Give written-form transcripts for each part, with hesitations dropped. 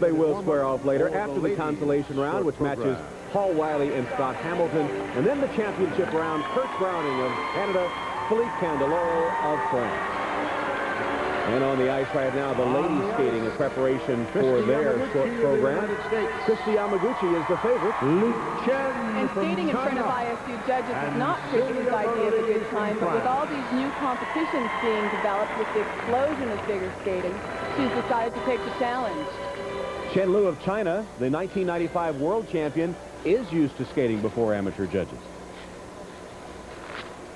they will square off later after the consolation round, which matches Paul Wiley and Scott Hamilton. And then the championship round, Kurt Browning of Canada, Philippe Candeloro of France. And on the ice right now, the ladies skating in preparation for their short program. Kristi Yamaguchi is the favorite. And skating in front of ISU judges is not Kristi's idea of a good time, but with all these new competitions being developed with the explosion of figure skating, she's decided to take the challenge. Chen Lu of China, the 1995 world champion, is used to skating before amateur judges.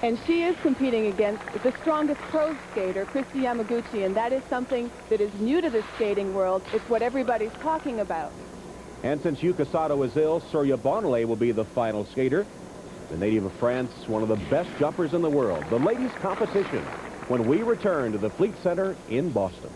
And she is competing against the strongest pro skater, Kristi Yamaguchi, and that is something that is new to the skating world. It's what everybody's talking about. And since Yuka Sato is ill, Surya Bonale will be the final skater. The native of France, one of the best jumpers in the world. The ladies' competition when we return to the Fleet Center in Boston.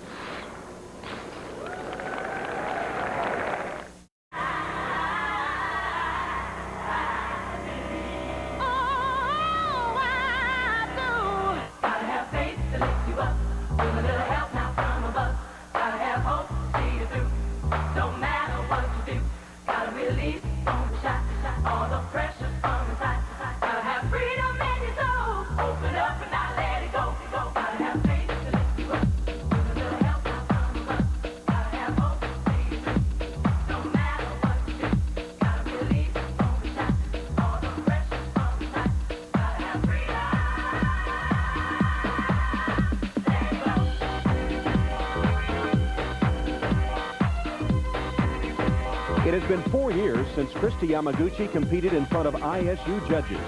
It has been 4 years since Kristi Yamaguchi competed in front of ISU judges.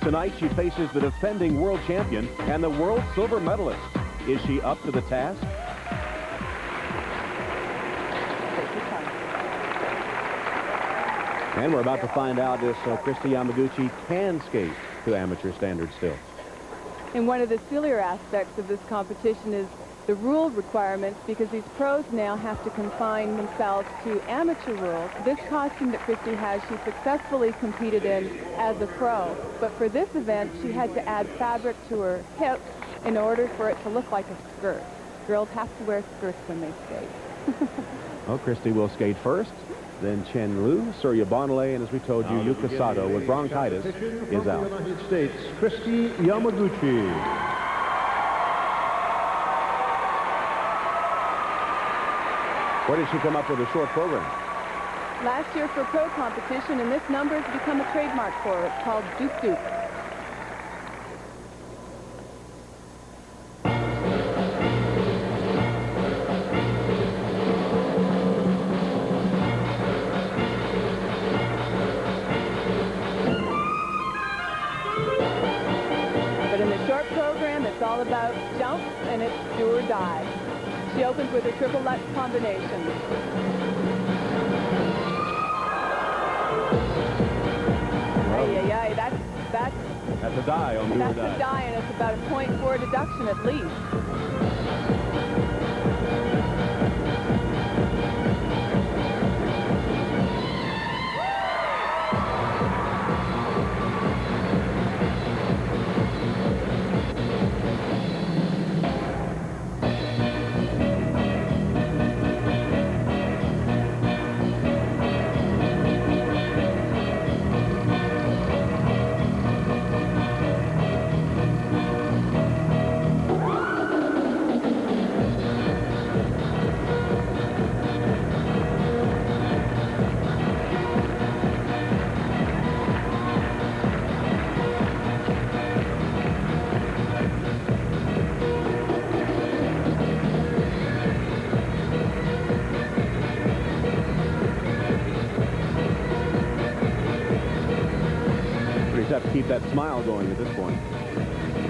Tonight she faces the defending world champion and the world silver medalist. Is she up to the task? And we're about to find out if Kristi Yamaguchi can skate to amateur standards still. And one of the sillier aspects of this competition is the rule requirements, because these pros now have to confine themselves to amateur rules. This costume that Kristi has, she successfully competed in as a pro. But for this event, she had to add fabric to her hips in order for it to look like a skirt. Girls have to wear skirts when they skate. Well, Kristi will skate first, then Chen Lu, Surya Bonale, and as we told you, Yuka Sato with bronchitis is out. United States, Kristi Yamaguchi. Where did she come up with a short program? Last year for pro competition, and this number has become a trademark for her. It's called Duke Duke. But in the short program, it's all about jumps, and it's do or die. She opens with a triple Lutz combination. Ay, That's a die on do or die. That's a die, and it's about a 0.4 deduction at least. Have to keep that smile going at this point.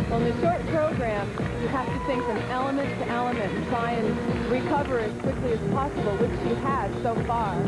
Well, in the short program, you have to think from element to element and try and recover as quickly as possible, which she has so far.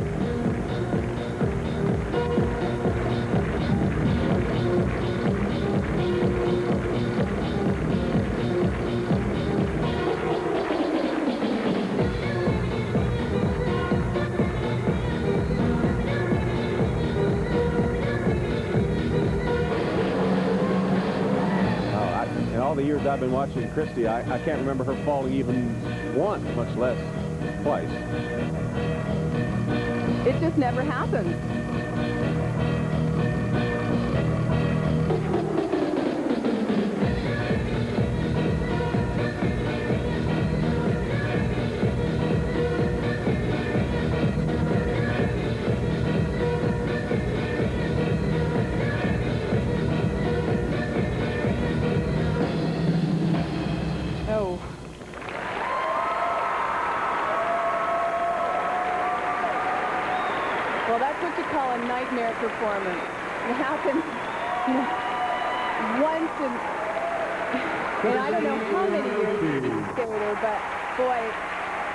The years I've been watching Kristi, I can't remember her falling even once, much less twice. It just never happens. Oh. Well, that's what you call a nightmare performance. It happens once in I don't know how many years as a skater, but boy,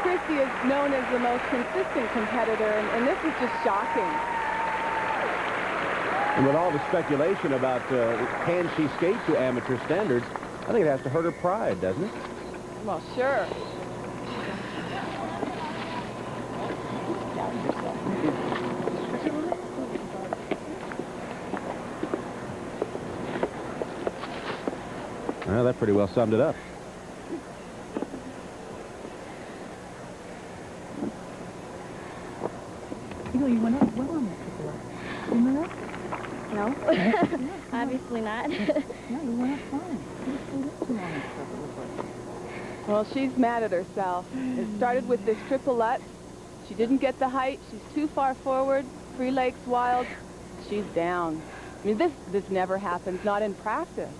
Kristi is known as the most consistent competitor, and this is just shocking. And with all the speculation about can she skate to amateur standards, I think it has to hurt her pride, doesn't it? Well, sure. Well, that pretty well summed it up. You went up well on that triple up. You went up? No, obviously not. No, you went up fine. You stayed up too long and stuff, it looked like. Well, she's mad at herself. It started with this triple-ut. She didn't get the height. She's too far forward. 3 legs wild. She's down. I mean, this never happens, not in practice.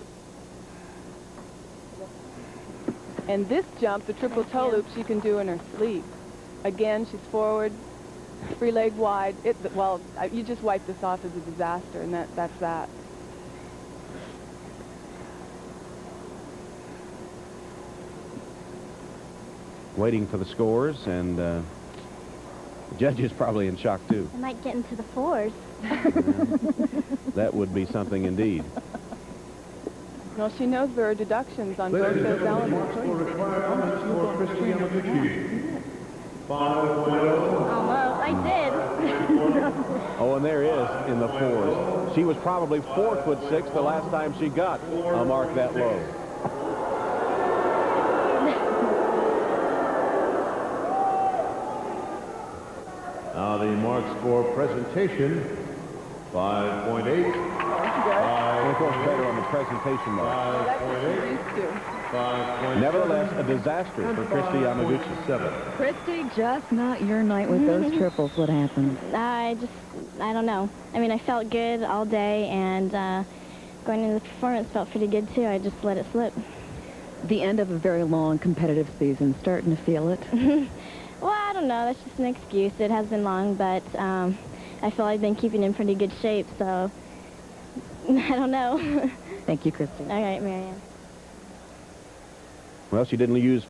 And this jump, the triple toe loop, she can do in her sleep. Again, she's forward, 3 leg wide. Well, you just wipe this off as a disaster, and that's that. Waiting for the scores, and the judge is probably in shock, too. I might get into the 4s. That would be something indeed. Well, she knows there are deductions on both those elements. Kristi Yamaguchi. 5.0. Almost. I did. Oh, and there is in the 4s. She was probably 4'6" the last time she got a mark that low. Now the mark score presentation, 5.8. And of course, better on the presentation mark. That's what she's used to. 5.7. Nevertheless, a disaster for Kristi Yamaguchi. 7. Kristi, just not your night with those triples. What happened? I don't know. I mean, I felt good all day, and going into the performance felt pretty good, too. I just let it slip. The end of a very long competitive season. Starting to feel it? Well, I don't know. That's just an excuse. It has been long, but I feel I've been keeping in pretty good shape, so I don't know. Thank you, Kristi. All right, Marianne. Well, she didn't use